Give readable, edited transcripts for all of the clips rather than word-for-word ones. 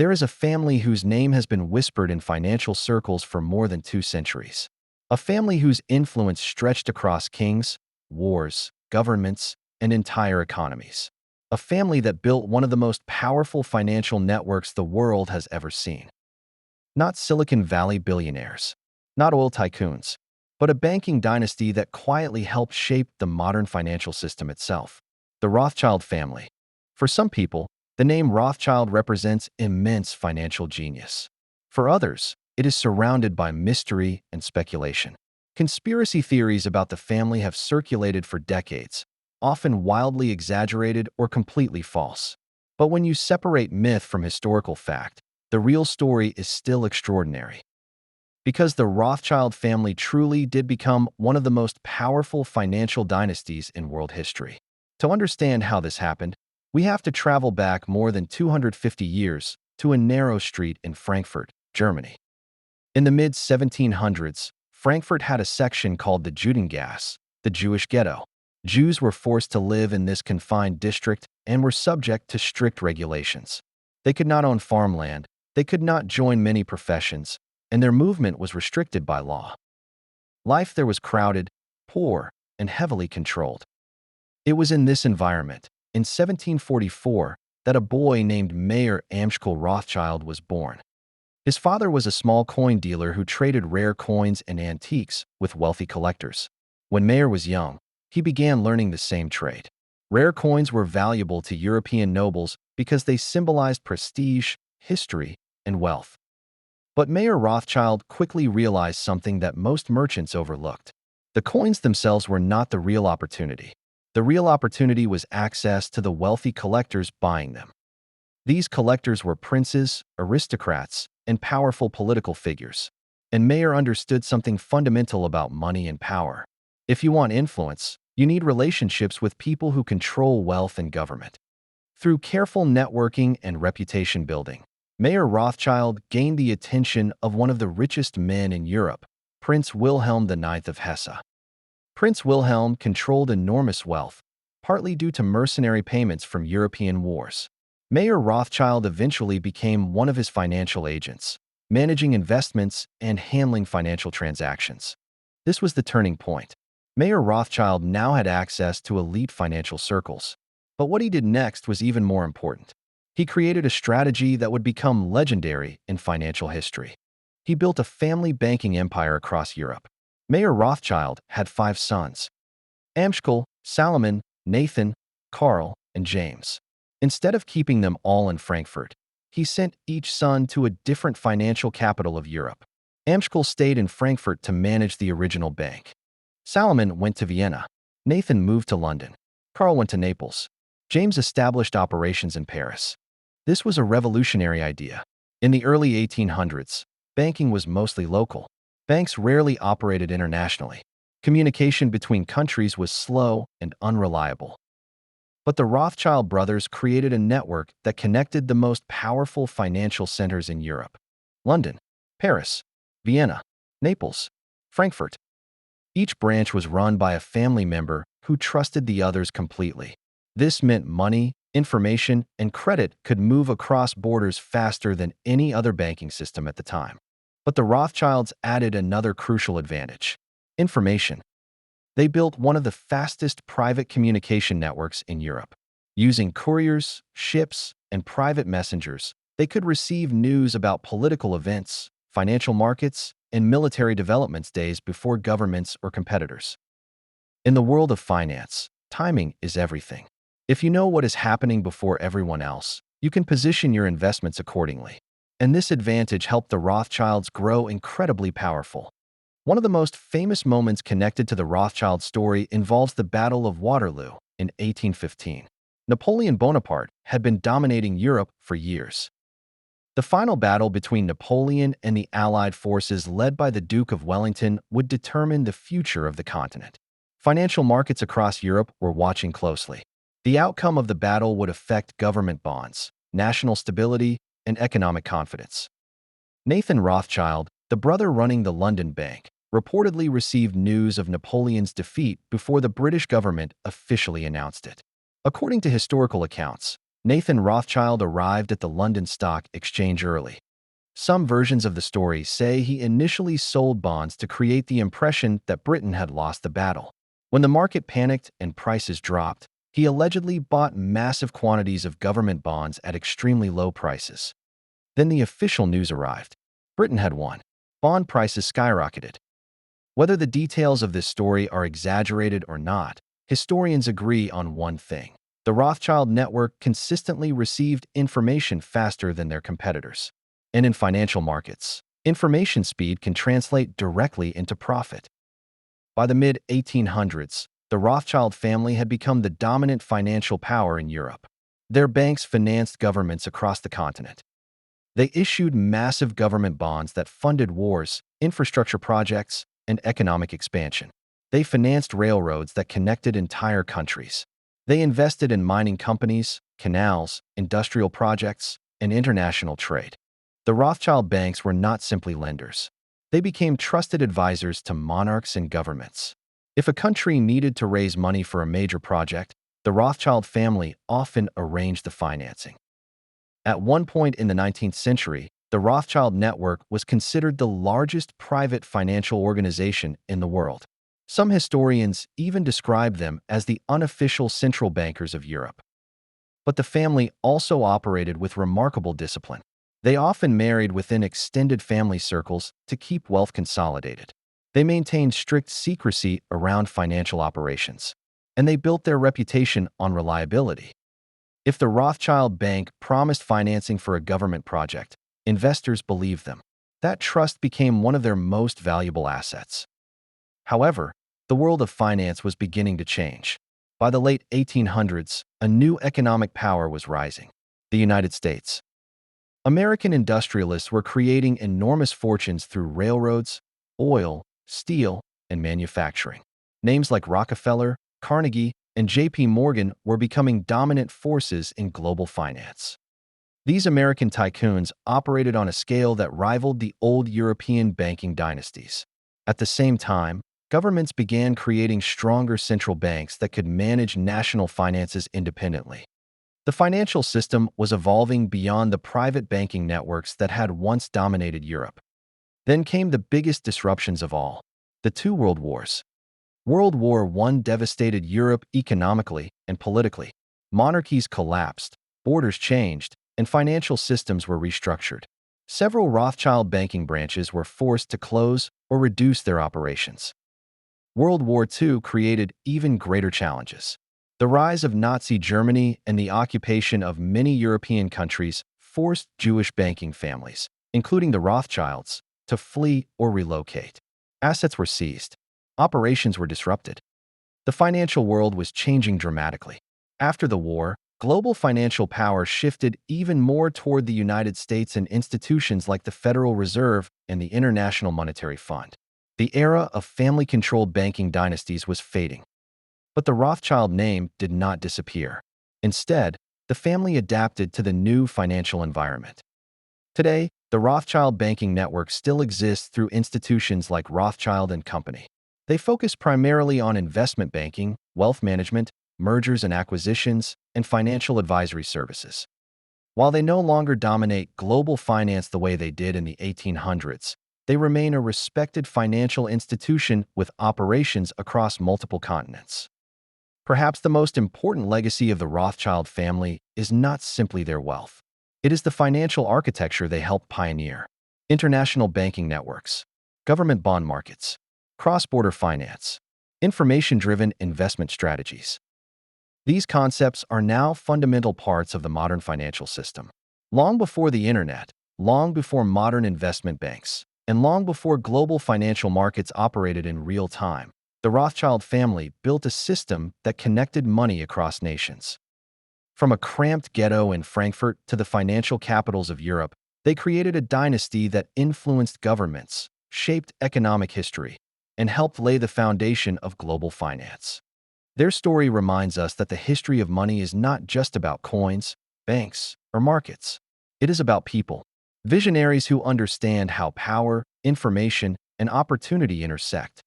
There is a family whose name has been whispered in financial circles for more than 2 centuries. A family whose influence stretched across kings, wars, governments, and entire economies. A family that built one of the most powerful financial networks the world has ever seen. Not Silicon Valley billionaires, not oil tycoons, but a banking dynasty that quietly helped shape the modern financial system itself. The Rothschild family. For some people, the name Rothschild represents immense financial genius. For others, it is surrounded by mystery and speculation. Conspiracy theories about the family have circulated for decades, often wildly exaggerated or completely false. But when you separate myth from historical fact, the real story is still extraordinary. Because the Rothschild family truly did become one of the most powerful financial dynasties in world history. To understand how this happened, we have to travel back more than 250 years to a narrow street in Frankfurt, Germany. In the mid-1700s, Frankfurt had a section called the Judengasse, the Jewish ghetto. Jews were forced to live in this confined district and were subject to strict regulations. They could not own farmland, they could not join many professions, and their movement was restricted by law. Life there was crowded, poor, and heavily controlled. It was in this environment, in 1744, that a boy named Mayer Amschel Rothschild was born. His father was a small coin dealer who traded rare coins and antiques with wealthy collectors. When Mayer was young, he began learning the same trade. Rare coins were valuable to European nobles because they symbolized prestige, history, and wealth. But Mayer Rothschild quickly realized something that most merchants overlooked. The coins themselves were not the real opportunity. The real opportunity was access to the wealthy collectors buying them. These collectors were princes, aristocrats, and powerful political figures. And Mayer understood something fundamental about money and power. If you want influence, you need relationships with people who control wealth and government. Through careful networking and reputation building, Mayer Rothschild gained the attention of one of the richest men in Europe, Prince Wilhelm IX of Hesse. Prince Wilhelm controlled enormous wealth, partly due to mercenary payments from European wars. Mayer Rothschild eventually became one of his financial agents, managing investments and handling financial transactions. This was the turning point. Mayer Rothschild now had access to elite financial circles. But what he did next was even more important. He created a strategy that would become legendary in financial history. He built a family banking empire across Europe. Mayer Rothschild had 5 sons: Amschel, Salomon, Nathan, Karl, and James. Instead of keeping them all in Frankfurt, he sent each son to a different financial capital of Europe. Amschel stayed in Frankfurt to manage the original bank. Salomon went to Vienna. Nathan moved to London. Karl went to Naples. James established operations in Paris. This was a revolutionary idea. In the early 1800s, banking was mostly local. Banks rarely operated internationally. Communication between countries was slow and unreliable. But the Rothschild brothers created a network that connected the most powerful financial centers in Europe: London, Paris, Vienna, Naples, Frankfurt. Each branch was run by a family member who trusted the others completely. This meant money, information, and credit could move across borders faster than any other banking system at the time. But the Rothschilds added another crucial advantage: information. They built one of the fastest private communication networks in Europe. Using couriers, ships, and private messengers, they could receive news about political events, financial markets, and military developments days before governments or competitors. In the world of finance, timing is everything. If you know what is happening before everyone else, you can position your investments accordingly. And this advantage helped the Rothschilds grow incredibly powerful. One of the most famous moments connected to the Rothschild story involves the Battle of Waterloo in 1815. Napoleon Bonaparte had been dominating Europe for years. The final battle between Napoleon and the Allied forces led by the Duke of Wellington would determine the future of the continent. Financial markets across Europe were watching closely. The outcome of the battle would affect government bonds, national stability, and economic confidence. Nathan Rothschild, the brother running the London bank, reportedly received news of Napoleon's defeat before the British government officially announced it. According to historical accounts, Nathan Rothschild arrived at the London Stock Exchange early. Some versions of the story say he initially sold bonds to create the impression that Britain had lost the battle. When the market panicked and prices dropped, he allegedly bought massive quantities of government bonds at extremely low prices. Then the official news arrived. Britain had won. Bond prices skyrocketed. Whether the details of this story are exaggerated or not, historians agree on one thing. The Rothschild network consistently received information faster than their competitors. And in financial markets, information speed can translate directly into profit. By the mid-1800s, the Rothschild family had become the dominant financial power in Europe. Their banks financed governments across the continent. They issued massive government bonds that funded wars, infrastructure projects, and economic expansion. They financed railroads that connected entire countries. They invested in mining companies, canals, industrial projects, and international trade. The Rothschild banks were not simply lenders. They became trusted advisors to monarchs and governments. If a country needed to raise money for a major project, the Rothschild family often arranged the financing. At one point in the 19th century, the Rothschild network was considered the largest private financial organization in the world. Some historians even describe them as the unofficial central bankers of Europe. But the family also operated with remarkable discipline. They often married within extended family circles to keep wealth consolidated. They maintained strict secrecy around financial operations, and they built their reputation on reliability. If the Rothschild Bank promised financing for a government project, investors believed them. That trust became one of their most valuable assets. However, the world of finance was beginning to change. By the late 1800s, a new economic power was rising: the United States. American industrialists were creating enormous fortunes through railroads, oil, steel, and manufacturing. Names like Rockefeller, Carnegie, and J.P. Morgan were becoming dominant forces in global finance. These American tycoons operated on a scale that rivaled the old European banking dynasties. At the same time, governments began creating stronger central banks that could manage national finances independently. The financial system was evolving beyond the private banking networks that had once dominated Europe. Then came the biggest disruptions of all: the two world wars. World War I devastated Europe economically and politically. Monarchies collapsed, borders changed, and financial systems were restructured. Several Rothschild banking branches were forced to close or reduce their operations. World War II created even greater challenges. The rise of Nazi Germany and the occupation of many European countries forced Jewish banking families, including the Rothschilds, to flee or relocate. Assets were seized. Operations were disrupted. The financial world was changing dramatically. After the war, global financial power shifted even more toward the United States and institutions like the Federal Reserve and the International Monetary Fund. The era of family-controlled banking dynasties was fading. But the Rothschild name did not disappear. Instead, the family adapted to the new financial environment. Today, the Rothschild banking network still exists through institutions like Rothschild & Company. They focus primarily on investment banking, wealth management, mergers and acquisitions, and financial advisory services. While they no longer dominate global finance the way they did in the 1800s, they remain a respected financial institution with operations across multiple continents. Perhaps the most important legacy of the Rothschild family is not simply their wealth. It is the financial architecture they helped pioneer: international banking networks, government bond markets, cross-border finance, information-driven investment strategies. These concepts are now fundamental parts of the modern financial system. Long before the internet, long before modern investment banks, and long before global financial markets operated in real time, the Rothschild family built a system that connected money across nations. From a cramped ghetto in Frankfurt to the financial capitals of Europe, they created a dynasty that influenced governments, shaped economic history, and helped lay the foundation of global finance. Their story reminds us that the history of money is not just about coins, banks, or markets. It is about people, visionaries who understand how power, information, and opportunity intersect.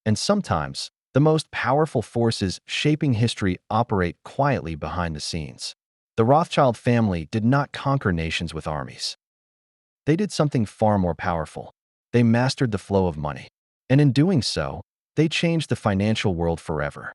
And sometimes, the most powerful forces shaping history operate quietly behind the scenes. The Rothschild family did not conquer nations with armies. They did something far more powerful. They mastered the flow of money. And in doing so, they changed the financial world forever.